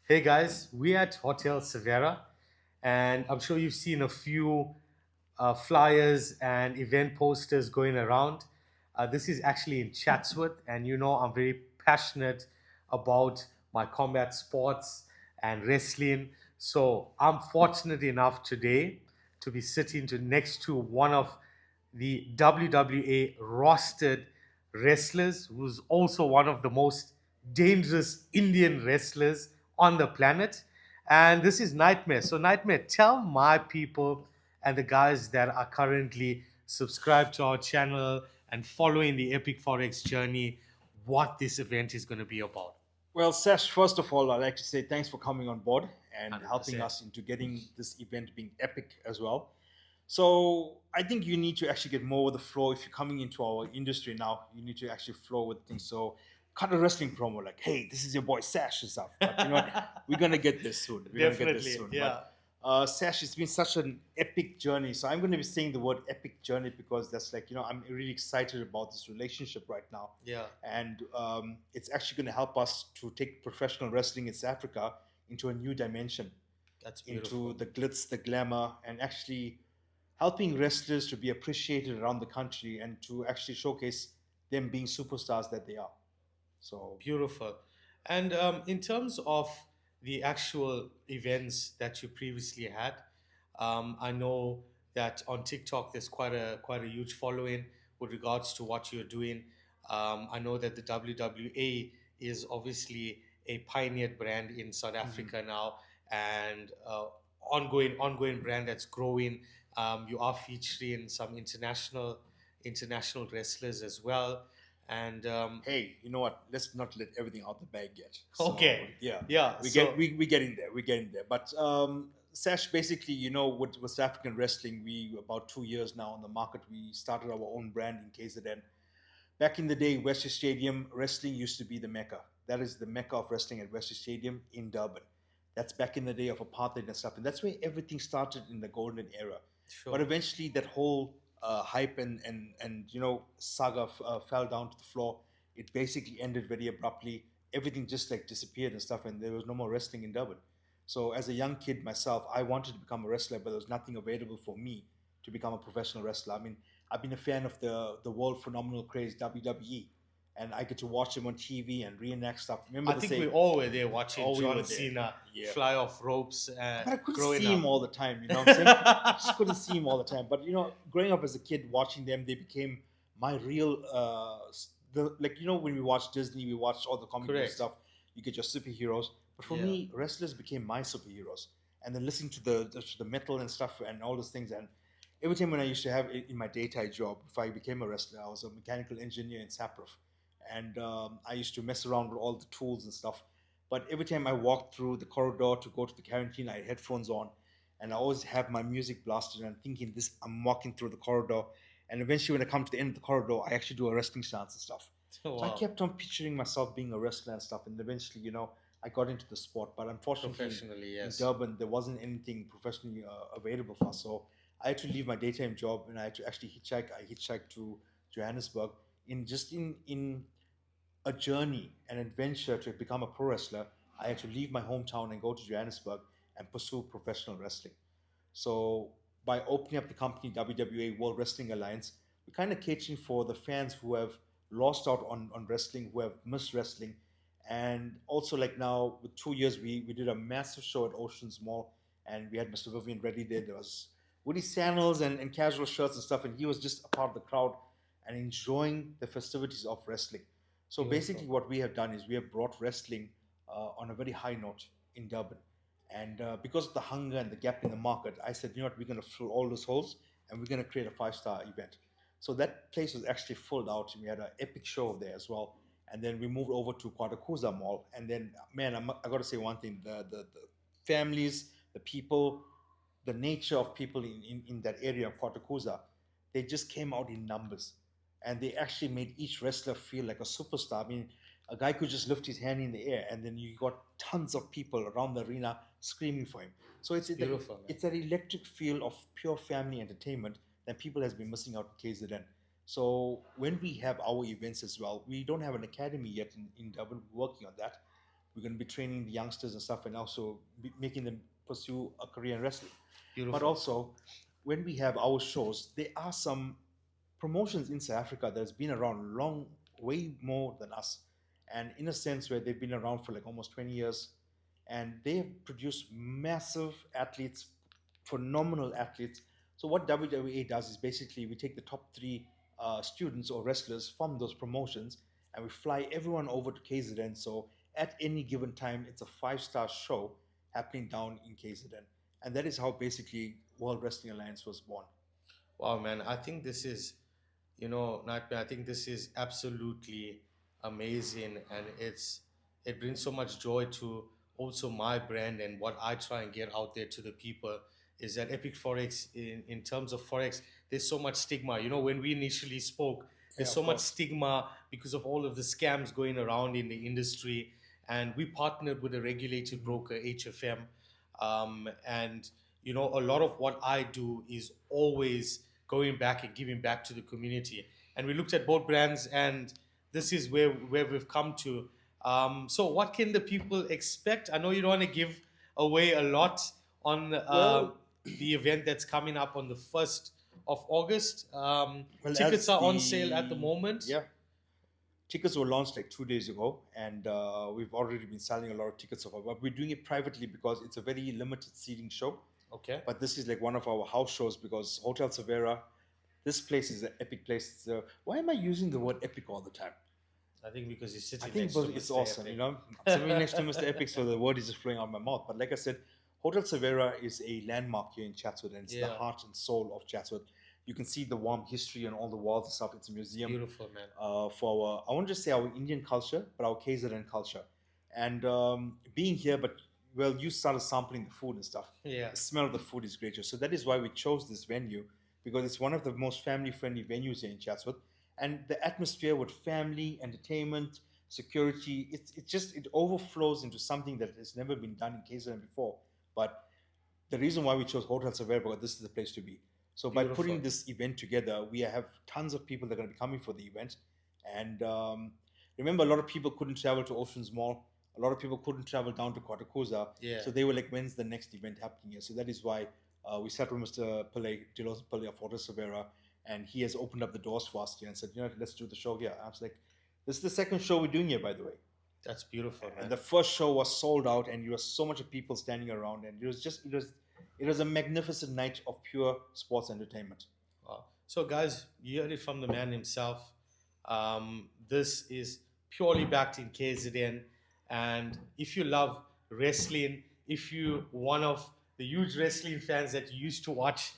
Hey guys, we're at Hotel Severa, and I'm sure you've seen a few flyers and event posters going around. This is actually in Chatsworth, and I'm very passionate about my combat sports and wrestling. So I'm fortunate enough today to be sitting next to one of the WWA rostered wrestlers, who's also one of the most dangerous Indian wrestlers on the planet. And this is Nightmare. So, Nightmare, tell my people and the guys that are currently subscribed to our channel and following the Epic Forex journey what this event is going to be about. Well, Sash, first of all, I'd like to say thanks for coming on board and helping 100%. us into getting this event being epic as well. So I think you need to actually get more with the flow. If you're coming into our industry now, you need to actually flow with things. So cut a wrestling promo like, "Hey, this is your boy Sash" and stuff. But you know what? We're gonna get this soon. We're gonna get this Definitely, soon. yeah. But Sash, it's been such an epic journey. So I'm going to be saying the word epic journey because that's like, I'm really excited about this relationship right now. Yeah, And it's actually going to help us to take professional wrestling in South Africa into a new dimension, that's into beautiful. the glitz, the glamour, and actually helping wrestlers to be appreciated around the country and to actually showcase them being superstars that they are. So Beautiful. And in terms of the actual events that you previously had, I know that on TikTok there's quite a huge following with regards to what you're doing. I know that the WWA is obviously a pioneered brand in South mhm. Africa now, and ongoing brand that's growing. You are featuring some international wrestlers as well, and Hey, you know what? Let's not let everything out the bag yet. So okay, yeah, yeah. So we get in there. We get in there. But Sash, basically, with West African wrestling, we about 2 years now on the market. We started our own brand in KZN. Back in the day, Western Stadium wrestling used to be the mecca. That is the mecca of wrestling at Western Stadium in Durban. That's back in the day of apartheid and stuff, and that's where everything started in the golden era. But sure. eventually, that whole hype and saga fell down to the floor. It basically ended very abruptly. Everything just like disappeared and stuff, and there was no more wrestling in Durban. So, as a young kid myself, I wanted to become a wrestler, but there was nothing available for me to become a professional wrestler. I mean, I've been a fan of the world phenomenal craze WWE, and I get to watch them on TV and reenact stuff. Remember I the think we saying, all were there watching "Oh, we were John there." Cena Yeah, fly off ropes but I couldn't growing see him up. all the time. You know what I'm saying? I just couldn't see him all the time. But growing up as a kid, watching them, they became my real. Like when we watch Disney, we watch all the comic book Correct. stuff. You get your superheroes, but for Yeah. me, wrestlers became my superheroes. And then listening to the metal and stuff and all those things. And every time when I used to have it in my daytime job, if I became a wrestler, I was a mechanical engineer in Saprof, and I used to mess around with all the tools and stuff. But every time I walked through the corridor to go to the canteen, I had headphones on, and I always have my music blasted. And I'm thinking, this, I'm walking through the corridor, and eventually, when I come to the end of the corridor, I actually do a wrestling stance and stuff. So I Wow. kept on picturing myself being a wrestler and stuff, and eventually, I got into the sport. But unfortunately, Professionally, in yes. Durban, there wasn't anything professionally available for us. So I had to leave my daytime job, and I had to actually hitchhike. I hitchhiked to Johannesburg in a journey, an adventure to become a pro wrestler. I had to leave my hometown and go to Johannesburg and pursue professional wrestling. So by opening up the company WWA World Wrestling Alliance, we're kind of catering for the fans who have lost out on wrestling, who have missed wrestling. And also like now with 2 years, we did a massive show at Oceans Mall, and we had Mr. Vivian Reddy there. There was Woody Sandals and casual shirts and stuff, and he was just a part of the crowd and enjoying the festivities of wrestling. So basically, Beautiful. what we have done is we have brought wrestling on a very high note in Durban. And because of the hunger and the gap in the market, I said, you know what, we're going to fill all those holes and we're going to create a five-star event. So that place was actually filled out. And we had an epic show there as well. And then we moved over to Kwatakuza Mall. And then, man, I got to say one thing: the families, the people, the nature of people in that area of Kwatakuza, they just came out in numbers, and they actually made each wrestler feel like a superstar. I mean, a guy could just lift his hand in the air, and then you got tons of people around the arena screaming for him. So Beautiful, man. it's that electric feel of pure family entertainment that people has been missing out in KZN. So when we have our events as well, we don't have an academy yet in Durban. We're working on that. We're going to be training the youngsters and stuff, and also making them pursue a career in wrestling. But Beautiful. also, when we have our shows, there are some promotions in South Africa that has been around long, way more than us, and in a sense where they've been around for like almost 20 years, and they have produced massive athletes, phenomenal athletes. So what WWA does is basically we take the top three students or wrestlers from those promotions, and we fly everyone over to KZN. So at any given time, it's a five-star show happening down in KZN, and that is how basically World Wrestling Alliance was born. Wow, man. I think this is, Nightmare. I think this is absolutely amazing, and it brings so much joy to also my brand and what I try and get out there to the people is that Epic Forex in terms of Forex, there's so much stigma. When we initially spoke, Yeah, there's of so much course. stigma because of all of the scams going around in the industry. And we partnered with a regulated broker, HFM. And a lot of what I do is always going back and giving back to the community. And we looked at both brands, and this is where we've come to. So, what can the people expect? I know you don't want to give away a lot on Well, the event that's coming up on the 1st of August. well, Tickets as are on sale at the the moment. yeah, tickets were launched like 2 days ago, and we've already been selling a lot of tickets so far. But we're doing it privately because it's a very limited seating show. Okay. But this is like one of our house shows because Hotel Severa, this place is an epic place. Why am I using the word epic all the time? I think because you're I sitting think next to it's Mr. awesome, Epic. I'm sitting next to Mr. Epic, so the word is just flowing out of my mouth. But like I said, Hotel Severa is a landmark here in Chatsworth, and it's the Yeah. heart and soul of Chatsworth. You can see the warm history on all the walls and stuff. It's a museum Beautiful, man. for our, I won't just say our Indian culture, but our KZN culture. And being here, but well, you started sampling the food and stuff. Yeah. The smell of the food is great. So that is why we chose this venue, because it's one of the most family-friendly venues here in Chatsworth. And the atmosphere with family, entertainment, security, it overflows into something that has never been done in KZN before. But the reason why we chose Hotel Severa, because this is the place to be. So by Beautiful. putting this event together, we have tons of people that are going to be coming for the event. And remember, a lot of people couldn't travel to Oceans Mall. A lot of people couldn't travel down to Kotakuza. Yeah. So they were like, when's the next event happening here? So that is why we sat with Mr. Pillay, Dilos Pillay of Hotel Severa, and he has opened up the doors for us here and said, let's do the show here. I was like, this is the second show we're doing here, by the way. That's beautiful, man. And the first show was sold out, and there was so much of people standing around, and it was a magnificent night of pure sports entertainment. Wow. So, guys, you heard it from the man himself. This is purely backed in KZN. And if you love wrestling, if you're one of the huge wrestling fans that used to watch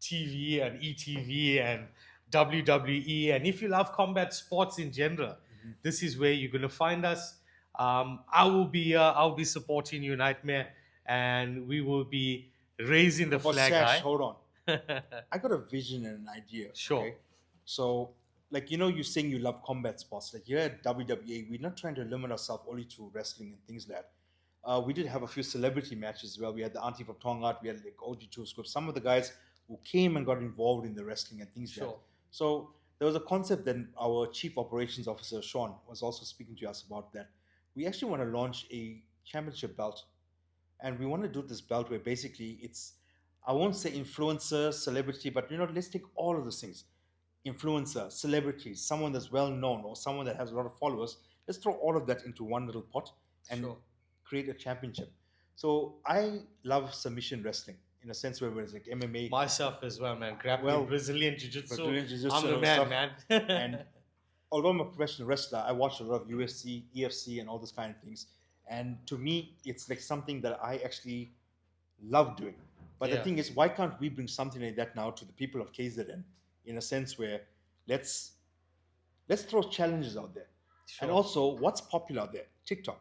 TV and ETV and WWE, and if you love combat sports in general, this is where you're going to find us. I will be here. I'll be supporting you, Nightmare, and we will be raising the But flag Sash, high. hold on. I got a vision and an idea. Sure. Okay? So, like, you're saying you love combat sports. Like, here at WWA, we're not trying to limit ourselves only to wrestling and things like that. We did have a few celebrity matches as well. We had the Auntie from Tongat, we had like OG2 Script, some of the guys who came and got involved in the wrestling and things like Sure. that. So, there was a concept that our Chief Operations Officer, Sean, was also speaking to us about that. We actually want to launch a championship belt. And we want to do this belt where basically it's, I won't say influencer, celebrity, but let's take all of those things. Influencer, celebrity, someone that's well known, or someone that has a lot of followers. Let's throw all of that into one little pot and Sure. create a championship. So I love submission wrestling in a sense where it's like MMA. Myself as well, man. Grappling, Well, Brazilian Jiu-Jitsu. Brazilian Jiu-Jitsu I'm the and man, stuff. man. And although I'm a professional wrestler, I watch a lot of UFC, EFC, and all those kind of things. And to me, it's like something that I actually love doing. But the Yeah. thing is, why can't we bring something like that now to the people of KZN in a sense where let's throw challenges out there. Sure. And also, what's popular out there? TikTok.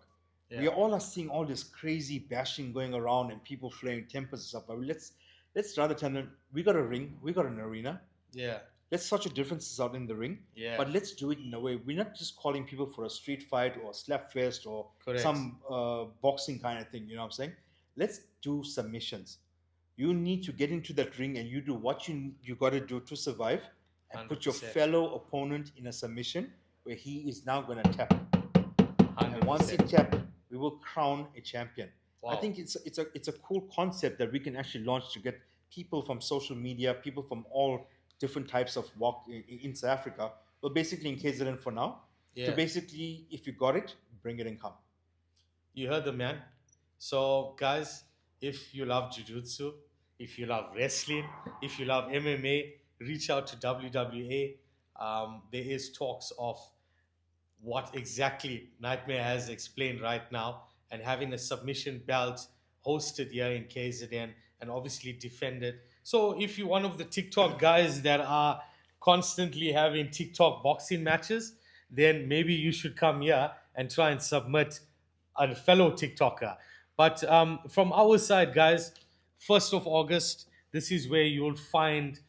Yeah. We all are seeing all this crazy bashing going around and people flaring tempers and stuff. But let's rather tell them, we got a ring, we got an arena. Yeah. Let's sort your differences out in the ring. Yeah. But let's do it in a way. We're not just calling people for a street fight or a slap fest or Correct. some boxing kind of thing. You know what I'm saying? Let's do submissions. You need to get into that ring and you do what you got to do to survive and put your 100%. fellow opponent in a submission where he is now going to tap. And once he 100%. tap, we will crown a champion. I Wow. think it's a cool concept that we can actually launch to get people from social media, people from all different types of walk in South Africa. Well, basically in KZN for now. To Yeah. basically, if you got it, bring it and come. You heard the man. So, guys, if you love jujutsu, if you love wrestling, if you love MMA, reach out to WWA. There is talks of what exactly Nightmare has explained right now, and having a submission belt hosted here in KZN and obviously defended. So, if you're one of the TikTok guys that are constantly having TikTok boxing matches, then maybe you should come here and try and submit a fellow TikToker. But from our side, guys, 1st of August, this is where you'll find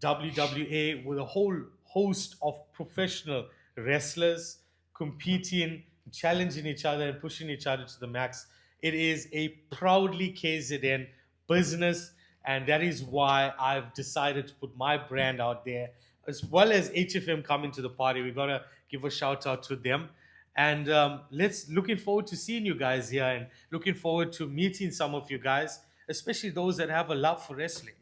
WWA with a whole host of professional wrestlers competing, challenging each other, and pushing each other to the max. It is a proudly KZN business, and that is why I've decided to put my brand out there, as well as HFM coming to the party. We're gonna give a shout out to them. And let's looking forward to seeing you guys here, and looking forward to meeting some of you guys, especially those that have a love for wrestling.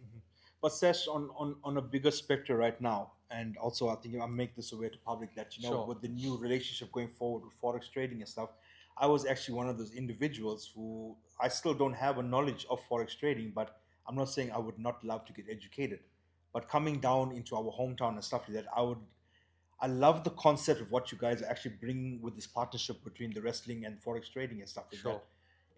But Sesh, on a bigger spectrum right now, and also I think I'll make this aware to public that Sure. with the new relationship going forward with forex trading and stuff, I was actually one of those individuals who I still don't have a knowledge of forex trading, but I'm not saying I would not love to get educated. But coming down into our hometown and stuff like that, I love the concept of what you guys are actually bringing with this partnership between the wrestling and forex trading and stuff like Sure. that.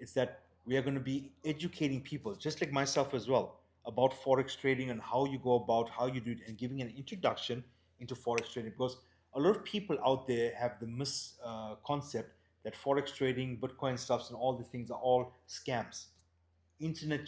It's that we are going to be educating people, just like myself as well, about forex trading and how you go about, how you do it, and giving an introduction into forex trading. Because a lot of people out there have the misconcept that forex trading, Bitcoin stuffs, and all these things are all scams, internet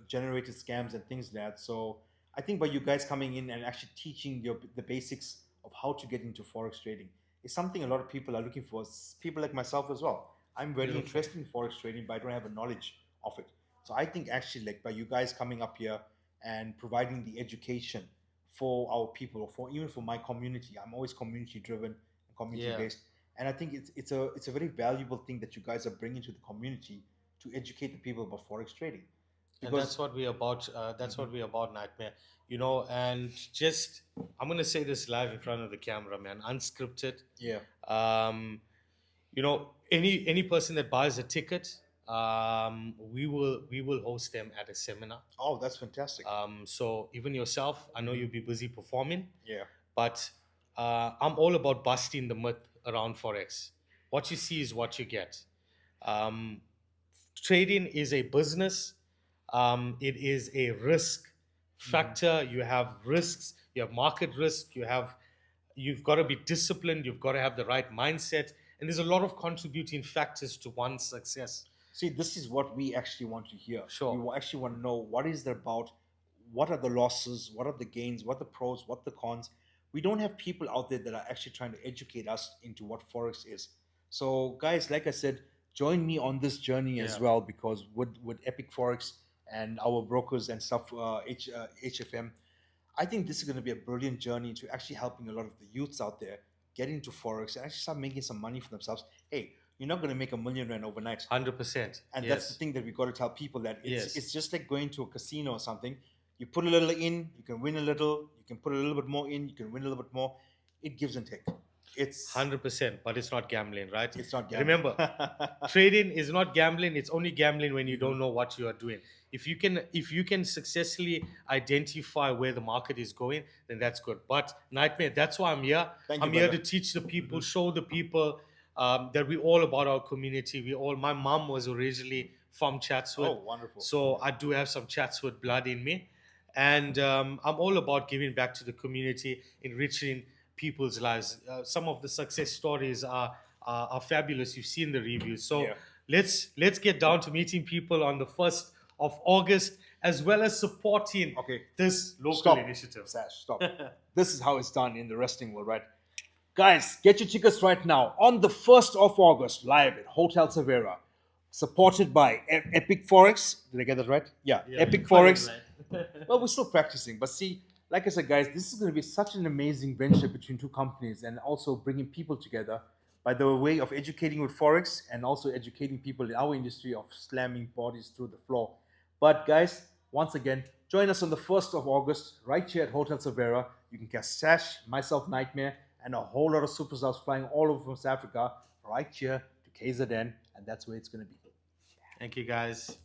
generated scams and things like that. So I think by you guys coming in and actually teaching the basics of how to get into forex trading is something a lot of people are looking for. People like myself as well. I'm very Beautiful. interested in forex trading, but I don't have a knowledge of it. So I think actually, like by you guys coming up here and providing the education for our people, or for even for my community, I'm always community driven and community based, and I think it's a very valuable thing that you guys are bringing to the community to educate the people about forex trading. And that's what we're about. That's what we're about, Nightmare. And just I'm gonna say this live in front of the camera, man. Unscripted. Yeah. Any person that buys a ticket, we will host them at a seminar. Oh, that's fantastic. So even yourself, I know you'll be busy performing, Yeah. but I'm all about busting the myth around forex. What you see is what you get. Um, Trading is a business. It is a risk factor. You have risks. You have market risk. You've got to be disciplined. You've got to have the right mindset. And there's a lot of contributing factors to one's success. See, this is what we actually want to hear. Sure. We actually want to know what is it about, what are the losses, what are the gains, what are the pros, what are the cons. We don't have people out there that are actually trying to educate us into what forex is. So, guys, like I said, join me on this journey as Yeah. well, because with Epic Forex and our brokers and stuff, HFM, I think this is going to be a brilliant journey to actually helping a lot of the youths out there get into forex and actually start making some money for themselves. Hey, you're not going to make $1 million overnight. 100%. And Yes. that's the thing that we got to tell people, that Yes. it's just like going to a casino or something. You put a little in, you can win a little. You can put a little bit more in, you can win a little bit more. It gives and take. It's 100%, but it's not gambling, right? It's not gambling. Remember, trading is not gambling. It's only gambling when you don't know what you are doing. If you can successfully identify where the market is going, then that's good. But Nightmare, that's why I'm here. Thank you, I'm here brother. to teach the people, show the people that we're all about our community. My mom was originally from Chatsworth. Oh, wonderful. So I do have some Chatsworth blood in me. And I'm all about giving back to the community, enriching people's lives. Some of the success stories are fabulous. You've seen the reviews. So Yeah. let's get down to meeting people on the 1st of August, as well as supporting Okay. this local Stop. initiative. Sash, stop. This is how it's done in the wrestling world, right? Guys, get your tickets right now on the 1st of August, live at Hotel Severa, supported by Epic Forex. Did I get that right? Yeah, Epic Forex. Well, we're still practicing, but see, like I said, guys, this is going to be such an amazing venture between two companies, and also bringing people together. by the way of educating with Forex and also educating people in our industry of slamming bodies through the floor. But guys, once again, join us on the 1st of August right here at Hotel Severa. You can catch Sash, myself, Nightmare, and a whole lot of superstars flying all over from South Africa right here to KZN, and that's where it's going to be. Thank you, guys.